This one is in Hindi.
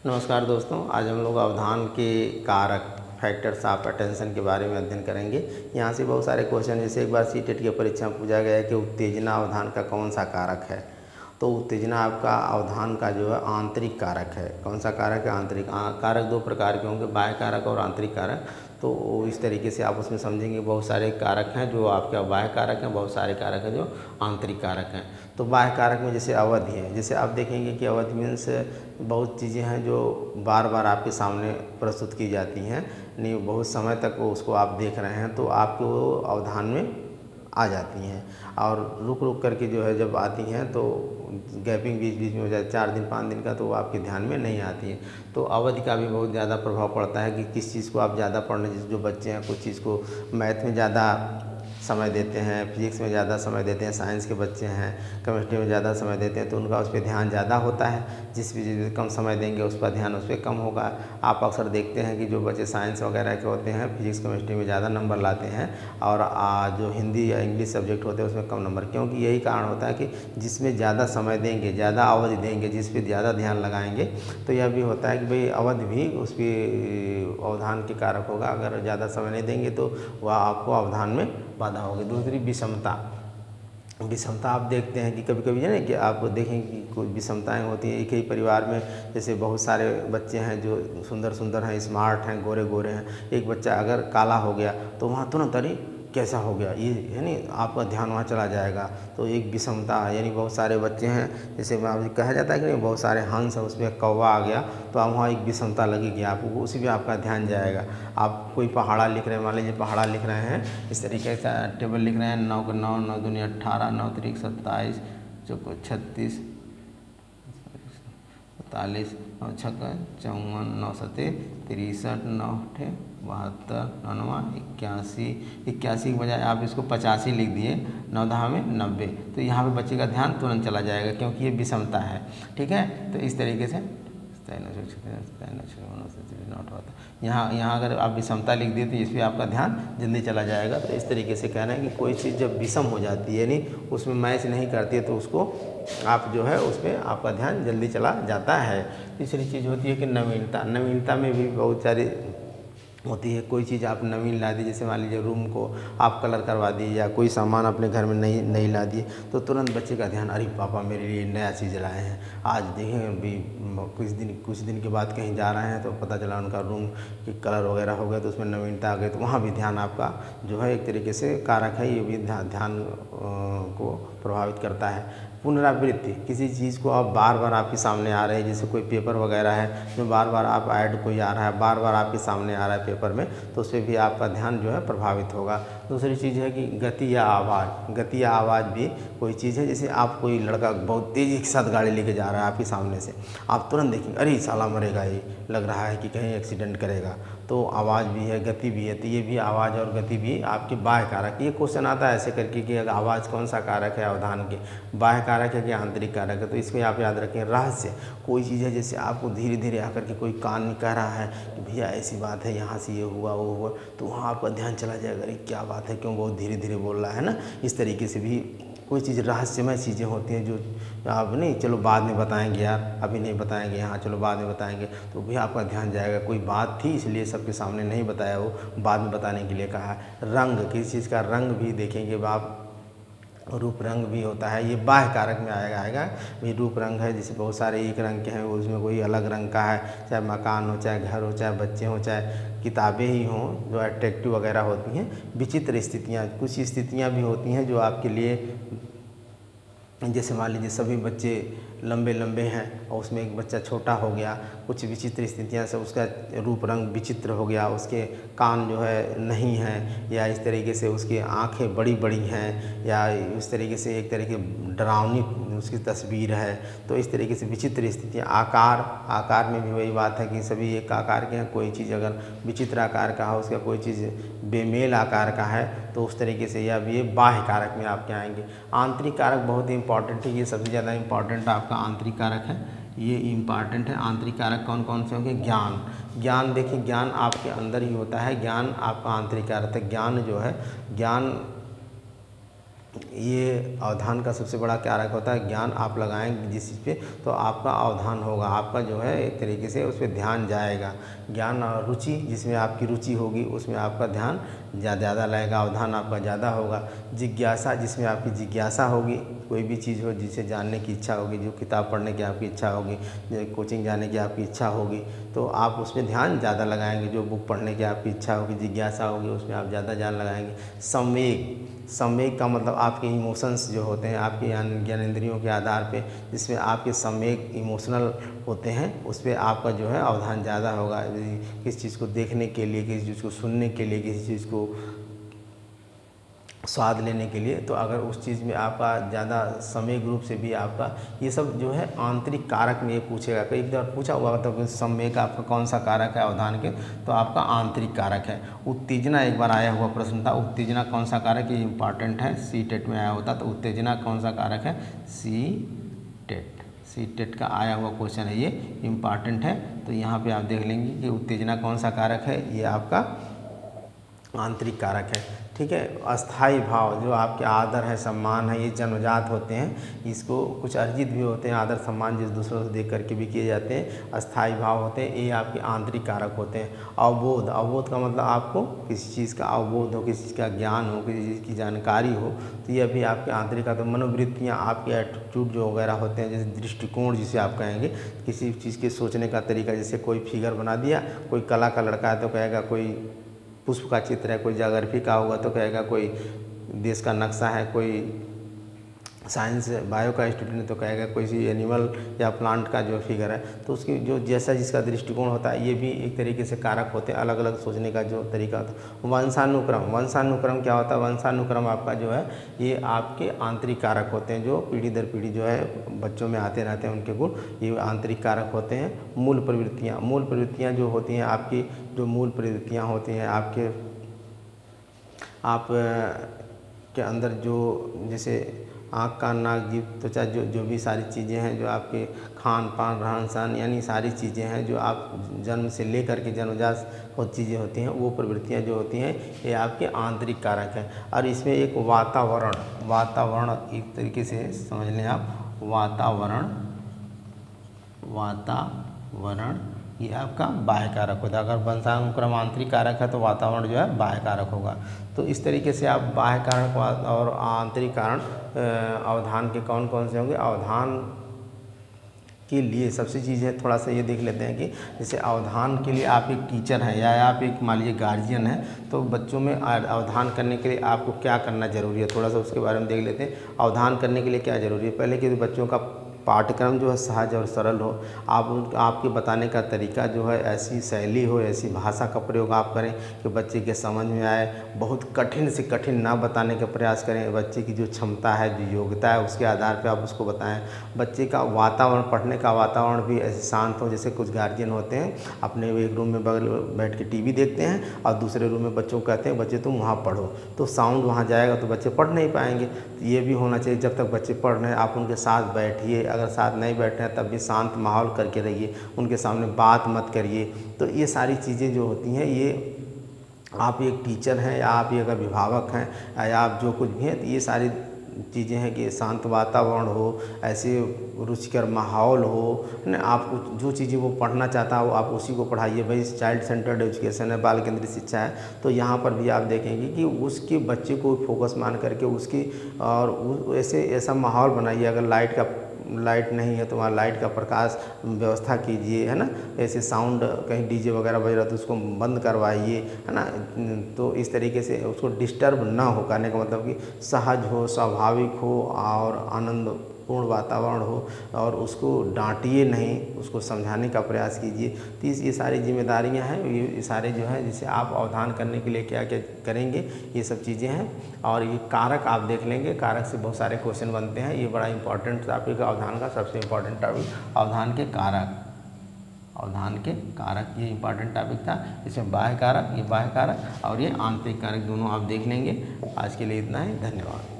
नमस्कार दोस्तों, आज हम लोग अवधान के कारक फैक्टर्स ऑफ अटेंशन के बारे में अध्ययन करेंगे। यहाँ से बहुत सारे क्वेश्चन, जैसे एक बार सीटेट की परीक्षा में पूछा गया है कि उत्तेजना अवधान का कौन सा कारक है। तो उत्तेजना आपका अवधान का जो है आंतरिक कारक है। कौन सा कारक है? आंतरिक। कारक दो प्रकार के होंगे, बाह्य कारक और आंतरिक कारक। तो इस तरीके से आप उसमें समझेंगे। बहुत सारे कारक हैं जो आपके बाह्य कारक हैं, बहुत सारे कारक हैं जो आंतरिक कारक हैं। तो बाह्य कारक में जैसे अवधि है, जैसे आप देखेंगे कि अवधि मीन्स बहुत चीज़ें हैं जो बार बार आपके सामने प्रस्तुत की जाती हैं, नहीं बहुत समय तक उसको आप देख रहे हैं तो आपको अवधान में आ जाती हैं। और रुक रुक करके जो है जब आती हैं तो गैपिंग बीच बीच में हो जाए 4 दिन 5 दिन का, तो वो आपके ध्यान में नहीं आती है। तो अवधि का भी बहुत ज़्यादा प्रभाव पड़ता है कि किस चीज़ को आप ज़्यादा पढ़ने, जो बच्चे हैं कुछ चीज़ को मैथ में ज़्यादा समय देते हैं, फिजिक्स में ज़्यादा समय देते हैं, साइंस के बच्चे हैं केमिस्ट्री में ज़्यादा समय देते हैं, तो उनका उस पर ध्यान ज़्यादा होता है। जिस भी चीज़ में कम समय देंगे उस पर ध्यान उस पर कम होगा। आप अक्सर देखते हैं कि जो बच्चे साइंस वगैरह के होते हैं फिजिक्स केमिस्ट्री में ज़्यादा नंबर लाते हैं, और जो हिंदी या इंग्लिश सब्जेक्ट होते हैं उसमें कम नंबर। क्योंकि यही कारण होता है कि जिसमें ज़्यादा समय देंगे, ज़्यादा अवधि देंगे, जिस पर ज़्यादा ध्यान लगाएंगे, तो यह भी होता है कि भाई अवधि भी उसकी अवधान के कारक होगा। अगर ज़्यादा समय नहीं देंगे तो वह आपको अवधान में बाधा होगी। दूसरी विषमता। विषमता आप देखते हैं कि कभी कभी है ना कि आप देखें कि कोई विषमताएं होती हैं एक ही परिवार में। जैसे बहुत सारे बच्चे हैं जो सुंदर सुंदर हैं, स्मार्ट हैं, गोरे गोरे हैं, एक बच्चा अगर काला हो गया तो वहाँ तुरंत अरे कैसा हो गया, ये यानी आपका ध्यान वहाँ चला जाएगा। तो एक विषमता, यानी बहुत सारे बच्चे हैं, जैसे कहा जाता है कि नहीं बहुत सारे हंस है उसमें कौवा आ गया, तो आप वहाँ एक विषमता लगेगी आपको, उसी में आपका ध्यान जाएगा। आप कोई पहाड़ा लिख रहे हैं, मान लीजिए पहाड़ा लिख रहे हैं, इस तरीके से टेबल लिख रहे हैं 9 के 9, 9 दूनी 18, 9 त्रिक 27, 36, 45, 9 छक्का 54, 9 सते 63, 9 अठे 72, 9 81, 81 के बजाय आप इसको 85 लिख दिए, 9 दहा में 90। तो यहाँ पे बच्चे का ध्यान तुरंत चला जाएगा क्योंकि ये विषमता है। ठीक है, तो इस तरीके से यहाँ अगर आप विषमता लिख दिए तो इस पर आपका ध्यान जल्दी चला जाएगा। तो इस तरीके से कहना है कि कोई चीज़ जब विषम हो जाती है, यानी उसमें मैच नहीं करती है, तो उसको आप जो है उस पर आपका ध्यान जल्दी चला जाता है। तीसरी चीज़ होती है कि नवीनता। नवीनता में भी बहुत सारी होती है। कोई चीज़ आप नवीन ला दी, जैसे मान लीजिए रूम को आप कलर करवा दिए या कोई सामान अपने घर में नहीं ला दिए, तो तुरंत बच्चे का ध्यान, अरे पापा मेरे लिए नया चीज़ लाए हैं, आज देखें अभी कुछ दिन के बाद कहीं जा रहे हैं तो पता चला उनका रूम की कलर वगैरह हो गया, तो उसमें नवीनता आ गई, तो वहाँ भी ध्यान आपका जो है एक तरीके से कारक है, ये भी ध्यान को प्रभावित करता है। पुनरावृत्ति, किसी चीज़ को आप बार बार आपके सामने आ रहे हैं, जैसे कोई पेपर वगैरह है जो बार बार आप ऐड कोई आ रहा है, बार बार आपके सामने आ रहा है पेपर में, तो उस पर भी आपका ध्यान जो है प्रभावित होगा। दूसरी चीज़ है कि गति या आवाज़। गति या आवाज़ भी कोई चीज़ है, जैसे आप कोई लड़का बहुत तेज़ी के साथ गाड़ी लेके जा रहा है आपके सामने से, आप तुरंत देखेंगे अरे साला मरेगा, ये लग रहा है कि कहीं एक्सीडेंट करेगा, तो आवाज़ भी है, गति भी है। तो ये भी आवाज़ और गति भी आपके बाह्य कारक। ये क्वेश्चन आता है ऐसे करके कि आवाज़ कौन सा कारक है अवधान के, बाह्य कारक है कि आंतरिक कारक है। तो इसको आप याद रखें। रहस्य, कोई चीज़ है जैसे आपको धीरे धीरे आकर के कोई कान में कह रहा है कि भैया ऐसी बात है, यहाँ से ये हुआ वो हुआ, तो वहाँ आपका ध्यान चला जाएगा, अरे क्या बात है, क्यों बहुत धीरे धीरे बोल रहा है ना। इस तरीके से भी कोई चीज़ रहस्यमय चीज़ें होती हैं जो आप नहीं, चलो बाद में बताएंगे यार, अभी नहीं बताएंगे, हाँ चलो बाद में बताएंगे, तो भी आपका ध्यान जाएगा। कोई बात थी इसलिए सबके सामने नहीं बताया, वो बाद में बताने के लिए कहा है। रंग, किसी चीज़ का रंग भी देखेंगे आप, रूप रंग भी होता है, ये बाह्य कारक में आएगा। ये रूप रंग है, जैसे बहुत सारे एक रंग के हैं, उसमें कोई अलग रंग का है, चाहे मकान हो, चाहे घर हो, चाहे बच्चे हों, चाहे किताबें ही हों जो अट्रैक्टिव वगैरह होती हैं। विचित्र स्थितियाँ, कुछ स्थितियाँ भी होती हैं जो आपके लिए, जैसे मान लीजिए सभी बच्चे लंबे लंबे हैं और उसमें एक बच्चा छोटा हो गया, कुछ विचित्र स्थितियाँ से उसका रूप रंग विचित्र हो गया, उसके कान जो है नहीं हैं, या इस तरीके से उसकी आंखें बड़ी बड़ी हैं, या इस तरीके से एक तरीके डरावनी उसकी तस्वीर है। तो इस तरीके से विचित्र स्थितियाँ। आकार में भी वही बात है कि सभी एक आकार के हैं, कोई चीज़ अगर विचित्र आकार का हो, उसका कोई चीज़ बेमेल आकार का है, तो उस तरीके से यह भी बाह्य कारक में आपके आएंगे। आंतरिक कारक बहुत ही इंपॉर्टेंट है, ये सबसे ज़्यादा इंपॉर्टेंट आपका आंतरिक कारक है, ये इम्पॉर्टेंट है। आंतरिक कारक कौन कौन से होंगे? ज्ञान देखिए, ज्ञान आपके अंदर ही होता है, ज्ञान आपका आंतरिक कारक है। ज्ञान जो है, ज्ञान ये अवधान का सबसे बड़ा कारक होता है। ज्ञान आप लगाएंगे जिस चीज़ पे तो आपका अवधान होगा, आपका जो है एक तरीके से उस पर ध्यान जाएगा। ज्ञान और रुचि, जिसमें आपकी रुचि होगी उसमें आपका ध्यान ज़्यादा लगेगा, अवधान आपका ज़्यादा होगा। जिज्ञासा, जिसमें आपकी जिज्ञासा होगी, कोई भी चीज़ हो जिसे जानने की इच्छा होगी, जो किताब पढ़ने की आपकी इच्छा होगी, जो कोचिंग जाने की आपकी इच्छा होगी, तो आप उसमें ध्यान ज़्यादा लगाएंगे। जो बुक पढ़ने की आपकी इच्छा होगी, जिज्ञासा होगी, उसमें आप ज़्यादा ध्यान लगाएंगे। संवेग, संवेग का मतलब आपके इमोशंस जो होते हैं, आपके ज्ञानेंद्रियों के आधार पे जिसमें आपके संवेग इमोशनल होते हैं, उस पर आपका जो है अवधान ज़्यादा होगा। किसी चीज़ को देखने के लिए, किसी चीज़ को सुनने के लिए, किसी चीज़ को स्वाद लेने के लिए, तो अगर उस चीज़ में आपका ज़्यादा संवेग रूप से भी आपका ये सब जो है आंतरिक कारक में ये पूछेगा। कई बार पूछा हुआ तो संवेग का आपका कौन सा कारक है अवधान के, तो आपका आंतरिक कारक है। उत्तेजना एक बार आया हुआ प्रश्न था, उत्तेजना कौन सा कारक, ये इंपॉर्टेंट है, सी टेट में आया होता, तो उत्तेजना कौन सा कारक है, सी टेट का आया हुआ क्वेश्चन है, ये इम्पॉर्टेंट है। तो यहाँ पे आप देख लेंगे कि उत्तेजना कौन सा कारक है, ये आपका आंतरिक कारक है। ठीक है। अस्थाई भाव, जो आपके आदर है, सम्मान है, ये जन्मजात होते हैं, इसको कुछ अर्जित भी होते हैं, आदर सम्मान जिस दूसरों से देख करके भी किए जाते हैं। अस्थाई भाव होते हैं, ये आपके आंतरिक कारक होते हैं। अवबोध, अवबोध का मतलब आपको किसी चीज़ का अवबोध हो, किसी चीज़ का ज्ञान हो, किसी चीज़ की जानकारी हो, तो ये भी आपके आंतरिक का। तो मनोवृत्तियाँ, आपके एटीट्यूड जो वगैरह होते हैं, जैसे दृष्टिकोण जिसे आप कहेंगे, किसी चीज़ के सोचने का तरीका, जैसे कोई फिगर बना दिया, कोई कला का लड़का है तो कहेगा कोई पुष्प का चित्र है, कोई ज्योग्राफी का होगा तो कहेगा कोई देश का नक्शा है, कोई साइंस बायो का स्टूडेंट है तो कहेगा कोई एनिमल या प्लांट का जो फिगर है। तो उसकी जो जैसा जिसका दृष्टिकोण होता है, ये भी एक तरीके से कारक होते हैं, अलग अलग सोचने का जो तरीका होता है। वंशानुक्रम, वंशानुक्रम क्या होता है, वंशानुक्रम आपका जो है ये आपके आंतरिक कारक होते हैं, जो पीढ़ी दर पीढ़ी जो है बच्चों में आते रहते हैं, उनके गुण, ये आंतरिक कारक होते हैं। मूल प्रवृत्तियाँ, मूल प्रवृत्तियाँ जो होती हैं आपकी, जो मूल प्रवृत्तियाँ होती हैं आपके के अंदर, जो जैसे आँख कान नाक जीभ त्वचा, जो भी सारी चीज़ें हैं, जो आपके खान पान रहन सहन, यानी सारी चीज़ें हैं जो आप जन्म से लेकर के जन्मजात चीज़ें होती हैं, वो प्रवृत्तियाँ जो होती हैं ये आपके आंतरिक कारक हैं। और इसमें एक वातावरण, वातावरण एक तरीके से समझ लें आप, वातावरण ये आपका बाह्य कारक होता है। अगर वंशानुक्रम आंतरिक कारक है तो वातावरण जो है बाह्य कारक होगा। तो इस तरीके से आप बाह्य कारक और आंतरिक कारण अवधान के कौन कौन से होंगे। अवधान के लिए सबसे चीज़ है, थोड़ा सा ये देख लेते हैं कि जैसे अवधान के लिए आप एक टीचर हैं या आप एक मान लीजिए गार्जियन हैं, तो बच्चों में अवधान करने के लिए आपको क्या करना ज़रूरी है, थोड़ा सा उसके बारे में देख लेते हैं। अवधान करने के लिए क्या ज़रूरी है, पहले कि बच्चों का पाठ्यक्रम जो है सहज और सरल हो, आपके बताने का तरीका जो है ऐसी शैली हो, ऐसी भाषा का प्रयोग आप करें कि बच्चे के समझ में आए। बहुत कठिन से कठिन ना बताने का प्रयास करें, बच्चे की जो क्षमता है, जो योग्यता है, उसके आधार पे आप उसको बताएं। बच्चे का वातावरण, पढ़ने का वातावरण भी ऐसे शांत हो, जैसे कुछ गार्जियन होते हैं अपने एक रूम में बगल बैठ के टीवी देखते हैं और दूसरे रूम में बच्चों को कहते हैं बच्चे तुम वहाँ पढ़ो, तो साउंड वहाँ जाएगा तो बच्चे पढ़ नहीं पाएंगे। तो ये भी होना चाहिए, जब तक बच्चे पढ़ रहे हैं आप उनके साथ बैठिए, अगर साथ नहीं बैठ रहे हैं तब भी शांत माहौल करके रहिए, उनके सामने बात मत करिए। तो ये सारी चीज़ें जो होती हैं, ये आप एक टीचर हैं या आप एक अभिभावक हैं या आप जो कुछ भी हैं, तो ये सारी चीज़ें हैं कि शांत वातावरण हो, ऐसे रुचिकर माहौल हो ना, आपको जो चीज़ें वो पढ़ना चाहता है वो आप उसी को पढ़ाइए। भाई चाइल्ड सेंटर्ड एजुकेशन है, बाल केंद्रित शिक्षा है, तो यहाँ पर भी आप देखेंगे कि उसके बच्चे को फोकस मान करके उसकी और ऐसा माहौल बनाइए। अगर लाइट नहीं है तो वहाँ लाइट का प्रकाश व्यवस्था कीजिए, है ना। ऐसे साउंड कहीं डीजे वगैरह बज रहा तो उसको बंद करवाइए, है ना। तो इस तरीके से उसको डिस्टर्ब ना हो, कहने का मतलब कि सहज हो, स्वाभाविक हो और आनंदपूर्ण वातावरण हो, और उसको डांटिए नहीं, उसको समझाने का प्रयास कीजिए। तो ये सारी जिम्मेदारियां हैं, ये सारे जो है जिसे आप अवधान करने के लिए क्या क्या करेंगे, ये सब चीज़ें हैं। और ये कारक आप देख लेंगे, कारक से बहुत सारे क्वेश्चन बनते हैं, ये बड़ा इंपॉर्टेंट टॉपिक है। अवधान का सबसे इंपॉर्टेंट टॉपिक अवधान के कारक, ये इंपॉर्टेंट टॉपिक था। इसमें बाह्य कारक, ये बाह्य कारक और ये आंतरिक कारक दोनों आप देख लेंगे। आज के लिए इतना ही, धन्यवाद।